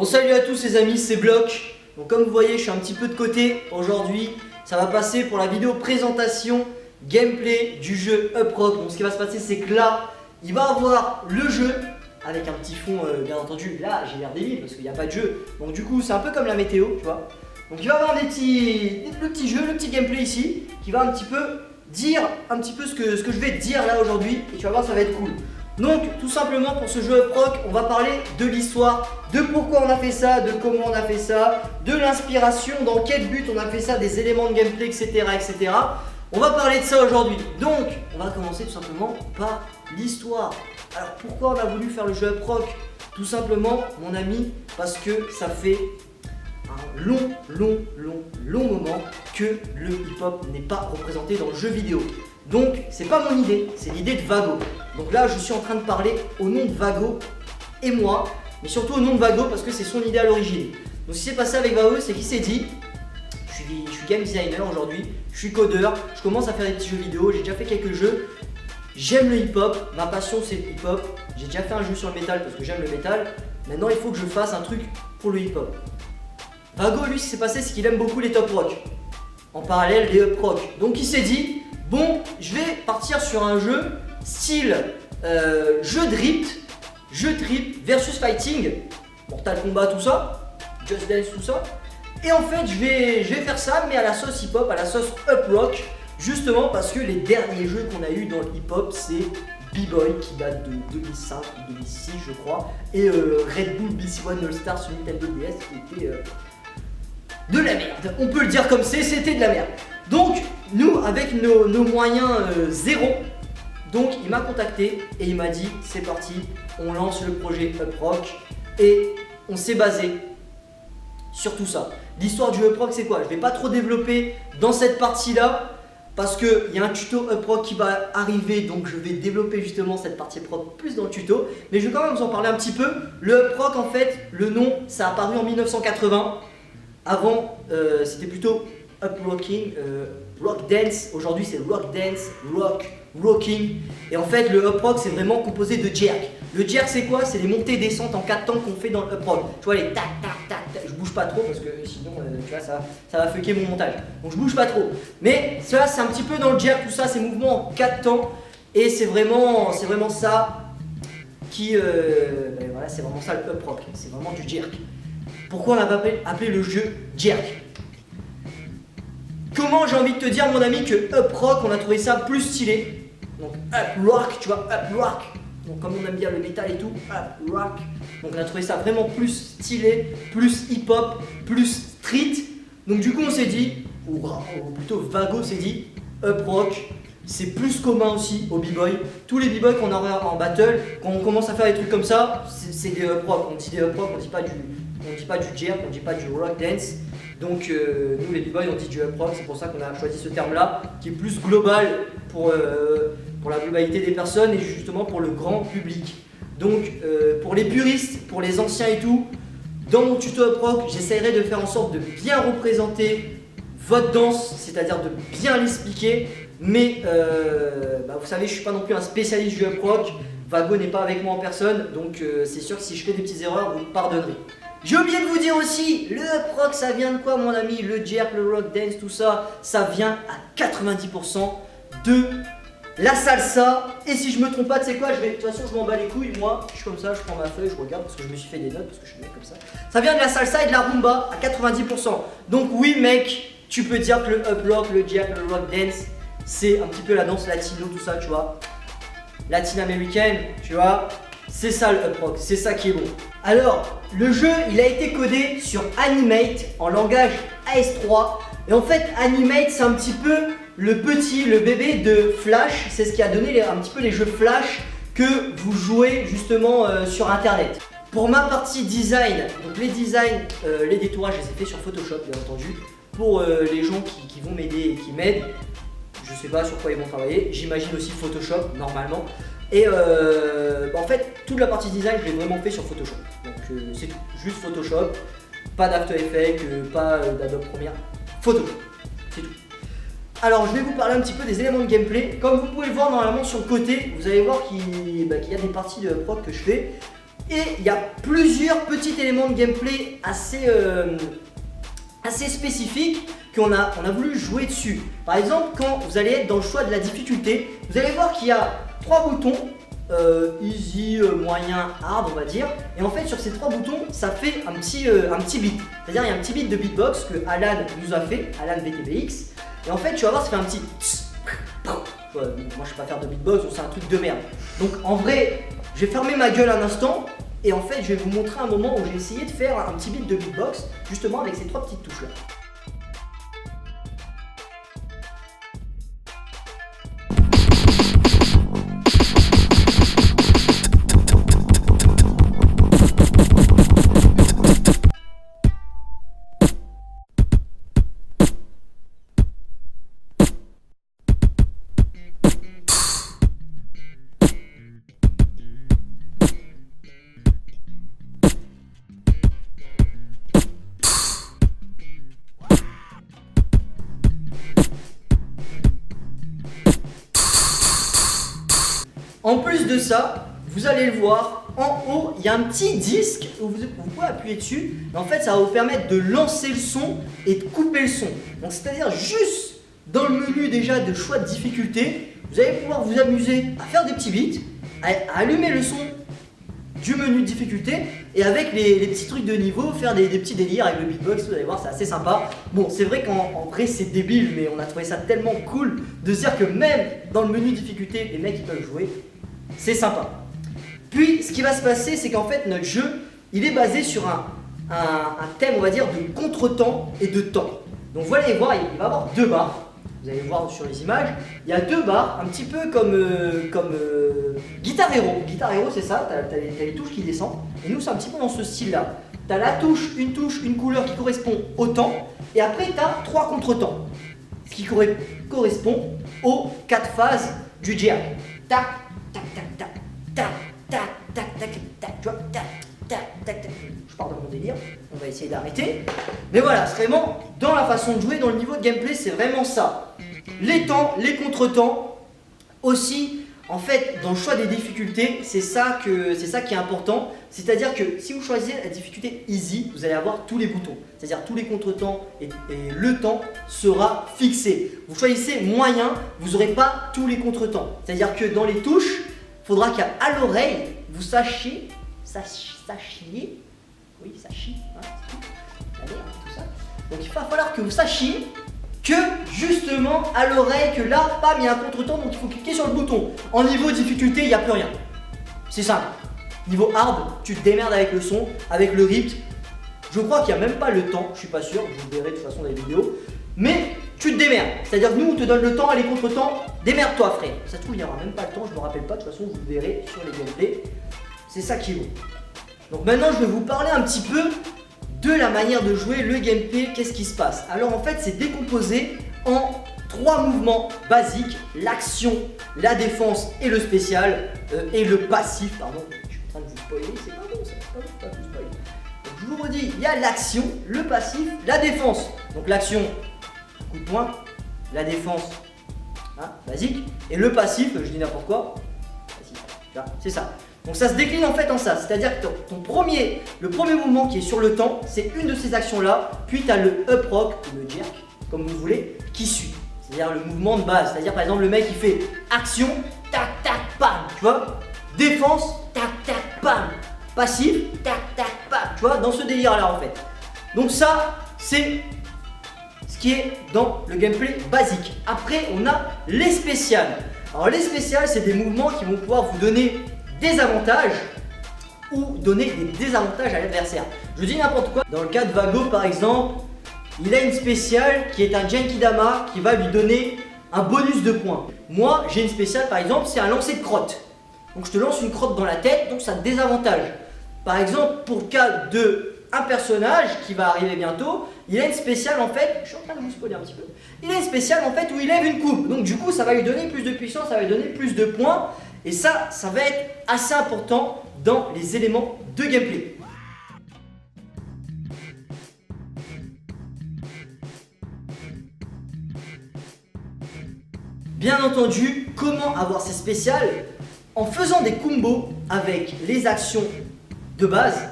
Bon, salut à tous les amis, c'est Block. Donc comme vous voyez, je suis un petit peu de côté aujourd'hui. Ça va passer pour la vidéo présentation gameplay du jeu Uprock. Donc ce qui va se passer, c'est que là, il va avoir le jeu avec un petit fond, bien entendu. Là, j'ai l'air débile parce qu'il n'y a pas de jeu. Donc du coup, c'est un peu comme la météo, tu vois. Donc il va avoir le petit jeu, le petit gameplay ici, qui va un petit peu dire un petit peu ce que je vais te dire là aujourd'hui. Et tu vas voir, ça va être cool. Donc tout simplement pour ce jeu Uprock, on va parler de l'histoire, de pourquoi on a fait ça, de comment on a fait ça, de l'inspiration, dans quel but on a fait ça, des éléments de gameplay, etc. etc. On va parler de ça aujourd'hui. Donc on va commencer tout simplement par l'histoire. Alors pourquoi on a voulu faire le jeu Uprock? Tout simplement mon ami, parce que ça fait un long moment que le hip-hop n'est pas représenté dans le jeu vidéo. Donc c'est pas mon idée, c'est l'idée de Vago. Donc là je suis en train de parler au nom de Vago et moi, mais surtout au nom de Vago parce que c'est son idée à l'origine. Donc ce qui s'est passé avec Vago, c'est qu'il s'est dit, je suis game designer aujourd'hui, je suis codeur, je commence à faire des petits jeux vidéo, j'ai déjà fait quelques jeux, j'aime le hip-hop, ma passion c'est le hip-hop, j'ai déjà fait un jeu sur le métal parce que j'aime le métal, maintenant il faut que je fasse un truc pour le hip-hop. Vago lui ce qui s'est passé c'est qu'il aime beaucoup les top rock, en parallèle les Uprock. Donc il s'est dit, bon, je vais partir sur un jeu style jeu trip versus fighting, Mortal Kombat, tout ça, Just Dance, tout ça. Et en fait, je vais faire ça, mais à la sauce hip-hop, à la sauce Uprock, justement parce que les derniers jeux qu'on a eu dans le hip-hop, c'est B-Boy qui date de 2005 ou 2006, je crois, et Red Bull BC1 All Star sur Nintendo DS qui était de la merde. On peut le dire comme c'était de la merde. Donc, nous, avec nos moyens zéro, donc il m'a contacté et il m'a dit c'est parti, on lance le projet Uprock et on s'est basé sur tout ça. L'histoire du Uprock c'est quoi? Je vais pas trop développer dans cette partie là parce qu'il y a un tuto Uprock qui va arriver, donc je vais développer justement cette partie Uprock plus dans le tuto, mais je vais quand même vous en parler un petit peu. Le Uprock en fait, le nom ça a apparu en 1980, avant c'était plutôt Uprocking, Rock Dance, aujourd'hui c'est Rock Dance, Rocking. Et en fait le Uprock c'est vraiment composé de jerk. Le jerk c'est quoi? C'est les montées et descentes en 4 temps qu'on fait dans le Uprock. Tu vois les tac tac tac tac, je bouge pas trop parce que sinon tu vois, ça va fucker mon montage. Donc je bouge pas trop. Mais ça c'est un petit peu dans le jerk, tout ça, ces mouvements en 4 temps. Et c'est vraiment ça qui... voilà, c'est vraiment ça le Uprock, c'est vraiment du jerk. Pourquoi on a appelé le jeu jerk? Comment j'ai envie de te dire mon ami que Uprock on a trouvé ça plus stylé. Donc Uprock, tu vois, Uprock. Donc comme on aime bien le métal et tout, Uprock. Donc on a trouvé ça vraiment plus stylé, plus hip-hop, plus street. Donc du coup on s'est dit, ou plutôt Vago s'est dit, Uprock, c'est plus commun aussi au b-boy. Tous les b-boys qu'on a en battle, quand on commence à faire des trucs comme ça, c'est des Uprock. On dit des Uprock, on dit pas du jerk, on dit pas du rock dance. Donc nous les b-boys on dit du Uprock, c'est pour ça qu'on a choisi ce terme là qui est plus global pour la globalité des personnes et justement pour le grand public. Donc pour les puristes, pour les anciens et tout, dans mon tuto Uprock j'essaierai de faire en sorte de bien représenter votre danse, c'est-à-dire de bien l'expliquer, mais vous savez je suis pas non plus un spécialiste du Uprock, Vago n'est pas avec moi en personne, donc c'est sûr que si je fais des petites erreurs vous me pardonnerez. J'ai oublié de vous dire aussi, le Uprock ça vient de quoi mon ami? Le jerk, le rock dance, tout ça, ça vient à 90% de la salsa. Et si je me trompe pas, tu sais quoi, de toute façon je m'en bats les couilles, moi je suis comme ça, je prends ma feuille, je regarde parce que je me suis fait des notes, parce que je suis mec comme ça. Ça vient de la salsa et de la rumba à 90%. Donc oui mec, tu peux dire que le Uprock, le jerk, le rock dance, c'est un petit peu la danse latino, tout ça, tu vois. Latine-américaine, tu vois. C'est ça le Uprock, c'est ça qui est bon. Alors, le jeu, il a été codé sur Animate en langage AS3. Et en fait, Animate, c'est un petit peu le bébé de Flash. C'est ce qui a donné un petit peu les jeux Flash que vous jouez justement sur Internet. Pour ma partie design, donc les designs, les détourages, je les ai fait sur Photoshop, bien entendu. Pour les gens qui vont m'aider et qui m'aident, je sais pas sur quoi ils vont travailler. J'imagine aussi Photoshop, normalement. Et en fait, toute la partie design, je l'ai vraiment fait sur Photoshop. Donc c'est tout, juste Photoshop, pas d'After Effects, pas d'Adobe Premiere, Photoshop, c'est tout. Alors je vais vous parler un petit peu des éléments de gameplay. Comme vous pouvez le voir normalement sur le côté, vous allez voir qu'il y a des parties de prod que je fais. Et il y a plusieurs petits éléments de gameplay assez spécifiques qu'on a voulu jouer dessus. Par exemple, quand vous allez être dans le choix de la difficulté, vous allez voir qu'il y a 3 boutons, easy, moyen, hard on va dire. Et en fait sur ces 3 boutons, ça fait un petit beat. C'est-à-dire il y a un petit beat de beatbox que Alan nous a fait, Alan VTBX. Et en fait tu vas voir, ça fait un petit... Moi je sais pas faire de beatbox, c'est un truc de merde. Donc en vrai, je vais fermer ma gueule un instant. Et en fait je vais vous montrer un moment où j'ai essayé de faire un petit beat de beatbox, justement avec ces 3 petites touches là. En plus de ça, vous allez le voir, en haut, il y a un petit disque où vous pouvez appuyer dessus. Et en fait, ça va vous permettre de lancer le son et de couper le son. Donc, c'est-à-dire juste dans le menu déjà de choix de difficulté, vous allez pouvoir vous amuser à faire des petits beats, à allumer le son du menu de difficulté et avec les petits trucs de niveau, faire des petits délires avec le beatbox. Vous allez voir, c'est assez sympa. Bon, c'est vrai qu'en vrai, c'est débile, mais on a trouvé ça tellement cool de se dire que même dans le menu de difficulté, les mecs ils peuvent jouer. C'est sympa. Puis, ce qui va se passer, c'est qu'en fait, notre jeu, il est basé sur un thème, on va dire, de contre-temps et de temps. Donc, vous allez voir, il va y avoir 2 barres. Vous allez voir sur les images. Il y a 2 barres, un petit peu comme Guitar Hero. Guitar Hero, c'est ça, t'as les touches qui descendent. Et nous, c'est un petit peu dans ce style-là. T'as la touche, une couleur qui correspond au temps. Et après, t'as 3 contre-temps. Ce qui correspond aux 4 phases du jack. Tac, tac, tac, tac, tac, tac, tac, tac, tac, tu vois, tac, tac, tac, tac. Je pars dans mon délire, on va essayer d'arrêter. Mais voilà, c'est vraiment dans la façon de jouer, dans le niveau de gameplay, c'est vraiment ça. Les temps, les contre-temps, aussi, en fait, dans le choix des difficultés, c'est ça qui est important. C'est-à-dire que si vous choisissez la difficulté easy, vous allez avoir tous les boutons. C'est-à-dire tous les contre-temps et le temps sera fixé. Vous choisissez moyen, vous n'aurez pas tous les contre-temps. C'est-à-dire que dans les touches, il faudra qu'à l'oreille, vous sachiez, oui, ça chie, hein, c'est tout. La merde, tout ça. Donc il va falloir que vous sachiez que justement à l'oreille, que là, bam, il y a un contre-temps, donc il faut cliquer sur le bouton. En niveau difficulté, il n'y a plus rien. C'est simple. Niveau hard, tu te démerdes avec le son, avec le rythme. Je crois qu'il n'y a même pas le temps, je suis pas sûr, je vous verrai de toute façon dans les vidéos. Mais tu te démerdes. C'est-à-dire que nous, on te donne le temps et les contre-temps, démerde-toi frère. Ça se trouve, il n'y aura même pas le temps, je ne me rappelle pas, de toute façon, vous le verrez sur les gameplays. C'est ça qui est bon. Donc maintenant, je vais vous parler un petit peu de la manière de jouer, le gameplay, qu'est-ce qui se passe. Alors en fait, c'est décomposé en 3 mouvements basiques, l'action, la défense et le spécial, et le passif, pardon. Je suis en train de vous spoiler, c'est pas bon ça, c'est pas vous spoiler. Donc je vous redis, il y a l'action, le passif, la défense. Donc l'action, coup de poing, la défense, hein, basique, et le passif, je dis n'importe quoi, c'est ça. Donc ça se décline en fait en ça, c'est-à-dire que le premier mouvement qui est sur le temps, c'est une de ces actions-là, puis tu as le up rock, ou le jerk, comme vous voulez, qui suit. C'est-à-dire le mouvement de base, c'est-à-dire par exemple le mec il fait action, tac tac pam, tu vois, défense, tac tac pam, passif, tac tac pam, tu vois, dans ce délire-là en fait. Donc ça, c'est ce qui est dans le gameplay basique. Après, on a les spéciales. Alors les spéciales, c'est des mouvements qui vont pouvoir vous donner des avantages ou donner des désavantages à l'adversaire. Je dis n'importe quoi. Dans le cas de Vago par exemple, il a une spéciale qui est un Genkidama qui va lui donner un bonus de points. Moi j'ai une spéciale par exemple, c'est un lancer de crotte. Donc je te lance une crotte dans la tête, donc ça te désavantage. Par exemple pour le cas de un personnage qui va arriver bientôt, il a une spéciale en fait, je suis en train de vous spoiler un petit peu, il a une spéciale en fait où il lève une coupe. Donc du coup ça va lui donner plus de puissance, ça va lui donner plus de points. Et ça va être assez important dans les éléments de gameplay. Bien entendu, comment avoir ces spéciales? En faisant des combos avec les actions de base,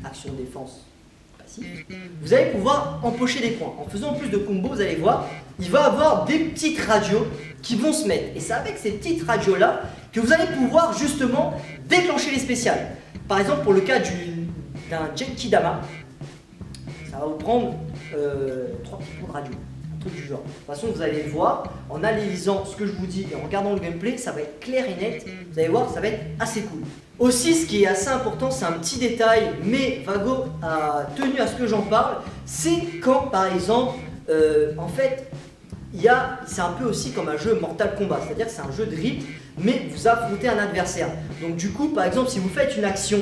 action défense passive, vous allez pouvoir empocher des points. En faisant plus de combos, vous allez voir, il va avoir des petites radios qui vont se mettre. Et c'est avec ces petites radios-là que vous allez pouvoir justement déclencher les spéciales. Par exemple, pour le cas d'un Genki Dama, ça va vous prendre 3 petits points de radio. Du genre. De toute façon, vous allez le voir en analysant ce que je vous dis et en regardant le gameplay, ça va être clair et net. Vous allez voir, ça va être assez cool. Aussi, ce qui est assez important, c'est un petit détail, mais Vago a tenu à ce que j'en parle. C'est quand, par exemple, en fait, c'est un peu aussi comme un jeu Mortal Kombat, c'est-à-dire que c'est un jeu de rythme, mais vous affrontez un adversaire. Donc, du coup, par exemple, si vous faites une action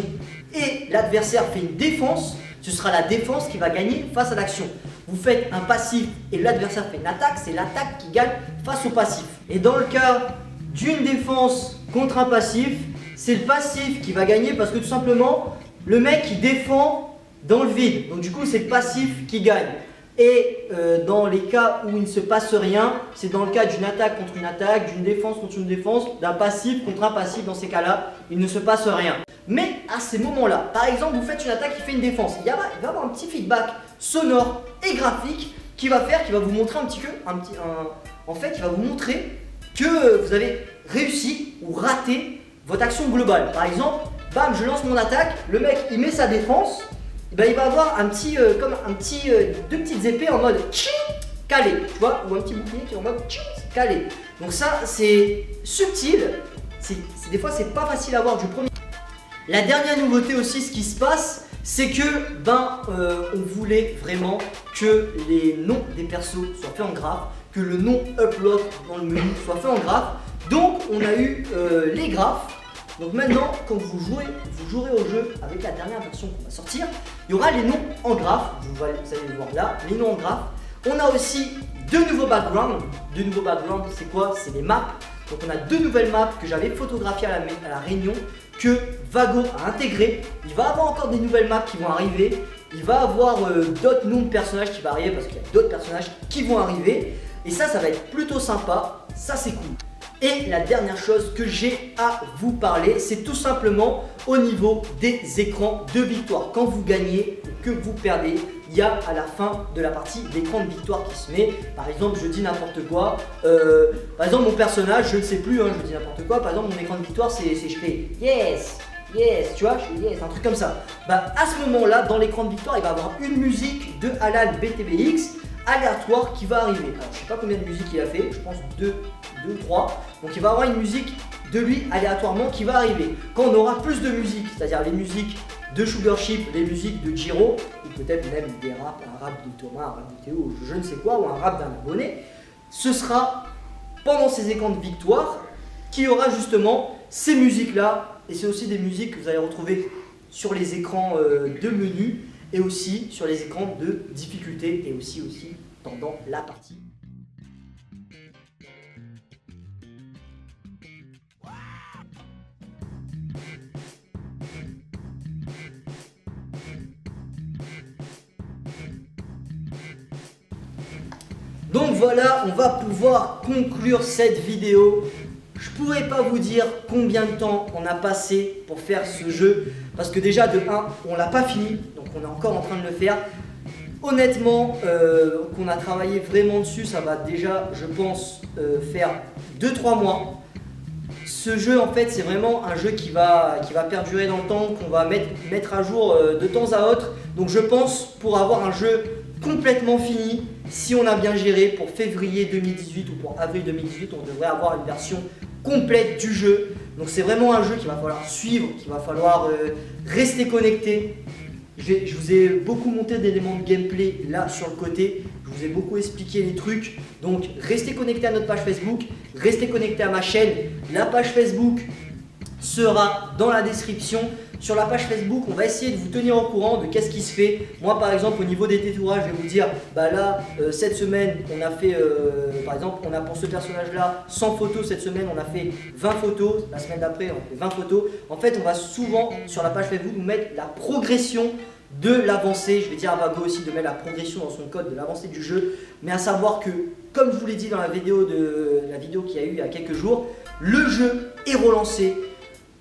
et l'adversaire fait une défense, ce sera la défense qui va gagner face à l'action. Vous faites un passif et l'adversaire fait une attaque, c'est l'attaque qui gagne face au passif. Et dans le cas d'une défense contre un passif, c'est le passif qui va gagner parce que tout simplement, le mec il défend dans le vide. Donc du coup, c'est le passif qui gagne. Et dans les cas où il ne se passe rien, c'est dans le cas d'une attaque contre une attaque, d'une défense contre une défense, d'un passif contre un passif. Dans ces cas-là, il ne se passe rien. Mais à ces moments-là, par exemple, vous faites une attaque qui fait une défense. Il va y avoir un petit feedback sonore et graphique qui va vous montrer en fait, il va vous montrer que vous avez réussi ou raté votre action globale. Par exemple, bam, je lance mon attaque, le mec il met sa défense. Ben, il va avoir deux petites épées en mode calé, tu vois, ou un petit bouclier qui est en mode calé. Donc ça, c'est subtil, des fois c'est pas facile à voir du premier. La dernière nouveauté aussi, ce qui se passe, c'est que on voulait vraiment que les noms des persos soient faits en graphe, que le nom upload dans le menu soit fait en graphe. Donc on a eu les graphes. Donc maintenant, quand vous jouerez au jeu avec la dernière version qu'on va sortir, il y aura les noms en graphe. Vous allez le voir là, les noms en graphe. On a aussi deux nouveaux backgrounds. Deux nouveaux backgrounds, c'est quoi? C'est les maps. Donc on a deux nouvelles maps que j'avais photographiées à la réunion, que Vago a intégrées. Il va avoir encore des nouvelles maps qui vont arriver. Il va avoir d'autres noms de personnages qui vont arriver parce qu'il y a d'autres personnages qui vont arriver. Et ça va être plutôt sympa. Ça, c'est cool. Et la dernière chose que j'ai à vous parler, c'est tout simplement au niveau des écrans de victoire. Quand vous gagnez ou que vous perdez, il y a à la fin de la partie l'écran de victoire qui se met. Par exemple, je dis n'importe quoi. Par exemple, mon personnage, je ne sais plus, je dis n'importe quoi. Par exemple, mon écran de victoire, c'est je fais yes, yes, tu vois, je fais yes, un truc comme ça. À ce moment-là, dans l'écran de victoire, il va y avoir une musique de Alan BTBX aléatoire qui va arriver. Alors, je sais pas combien de musiques il a fait, je pense 2 ou 3. Donc il va avoir une musique de lui aléatoirement qui va arriver. Quand on aura plus de musique, c'est-à-dire les musiques de Sugarship, les musiques de Jiro, ou peut-être même des raps, un rap de Thomas, un rap de Théo, je ne sais quoi, ou un rap d'un abonné, ce sera pendant ces écrans de victoire qu'il y aura justement ces musiques-là. Et c'est aussi des musiques que vous allez retrouver sur les écrans de menu et aussi sur les écrans de difficulté et aussi pendant la partie. Donc voilà, on va pouvoir conclure cette vidéo. Je pourrais pas vous dire combien de temps on a passé pour faire ce jeu, parce que déjà de 1, on l'a pas fini, donc on est encore en train de le faire. Honnêtement, qu'on a travaillé vraiment dessus, ça va déjà, je pense, faire 2-3 mois. Ce jeu, en fait, c'est vraiment un jeu qui va perdurer dans le temps, qu'on va mettre à jour de temps à autre. Donc je pense, pour avoir un jeu complètement fini, si on a bien géré, pour février 2018 ou pour avril 2018, on devrait avoir une version complète du jeu. Donc c'est vraiment un jeu qu'il va falloir suivre, qu'il va falloir rester connecté. Je vous ai beaucoup monté d'éléments de gameplay là sur le côté. Je vous ai beaucoup expliqué les trucs. Donc restez connecté à notre page Facebook, restez connecté à ma chaîne. La page Facebook sera dans la description. Sur la page Facebook, on va essayer de vous tenir au courant de qu'est-ce qui se fait. Moi, par exemple, au niveau des tétourages, je vais vous dire, cette semaine, on a fait, par exemple, on a pour ce personnage-là 100 photos. Cette semaine, on a fait 20 photos. La semaine d'après, on a fait 20 photos. En fait, on va souvent, sur la page Facebook, vous mettre la progression de l'avancée. Je vais dire à Vago aussi de mettre la progression dans son code de l'avancée du jeu. Mais à savoir que, comme je vous l'ai dit dans la vidéo qu'il y a eu il y a quelques jours, le jeu est relancé.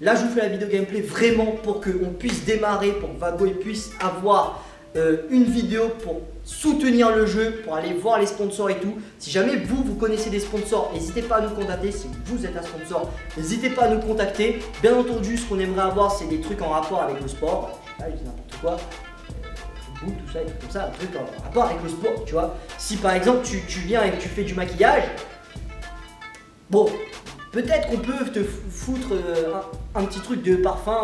Là, je vous fais la vidéo gameplay vraiment pour qu'on puisse démarrer, pour que Vago puisse avoir une vidéo pour soutenir le jeu, pour aller voir les sponsors et tout. Si jamais vous connaissez des sponsors, n'hésitez pas à nous contacter. Si vous êtes un sponsor, n'hésitez pas à nous contacter. Bien entendu, ce qu'on aimerait avoir, c'est des trucs en rapport avec le sport. Je sais pas, je dis n'importe quoi. Football, tout ça, et tout comme ça, un truc en rapport avec le sport, tu vois. Si par exemple tu viens et que tu fais du maquillage, bon, peut-être qu'on peut te foutre un petit truc de parfum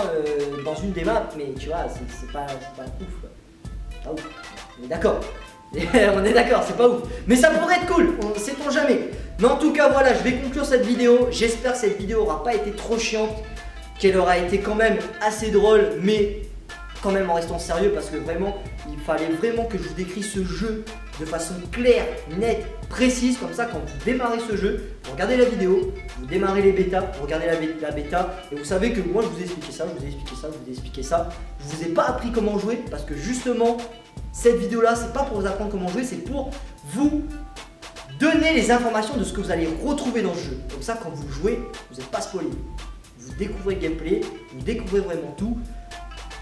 dans une des maps, mais tu vois, c'est pas ouf, quoi. Pas ouf. On est d'accord. On est d'accord, c'est pas ouf. Mais ça pourrait être cool, sait-on jamais. Mais en tout cas, voilà, je vais conclure cette vidéo. J'espère que cette vidéo aura pas été trop chiante, qu'elle aura été quand même assez drôle, mais quand même en restant sérieux, parce que vraiment, il fallait vraiment que je vous décris ce jeu de façon claire, nette, précise. Comme ça, quand vous démarrez ce jeu, vous regardez la vidéo, vous démarrez les bêtas, vous regardez la bêta, et vous savez que moi je vous ai expliqué ça, je vous ai expliqué ça, je vous ai expliqué ça. Je vous ai pas appris comment jouer, parce que justement, cette vidéo là, c'est pas pour vous apprendre comment jouer, c'est pour vous donner les informations de ce que vous allez retrouver dans le jeu. Comme ça, quand vous jouez, vous n'êtes pas spoilé. Vous découvrez le gameplay, vous découvrez vraiment tout.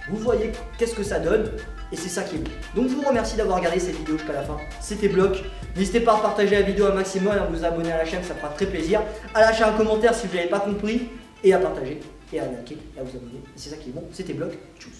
Vous voyez qu'est-ce que ça donne, et c'est ça qui est bon. Donc je vous remercie d'avoir regardé cette vidéo jusqu'à la fin. C'était Block. N'hésitez pas à partager la vidéo un maximum, à vous abonner à la chaîne, ça fera très plaisir. À lâcher un commentaire si vous n'avez pas compris, et à partager, et à liker, et à vous abonner. Et c'est ça qui est bon. C'était Block. Tchuss.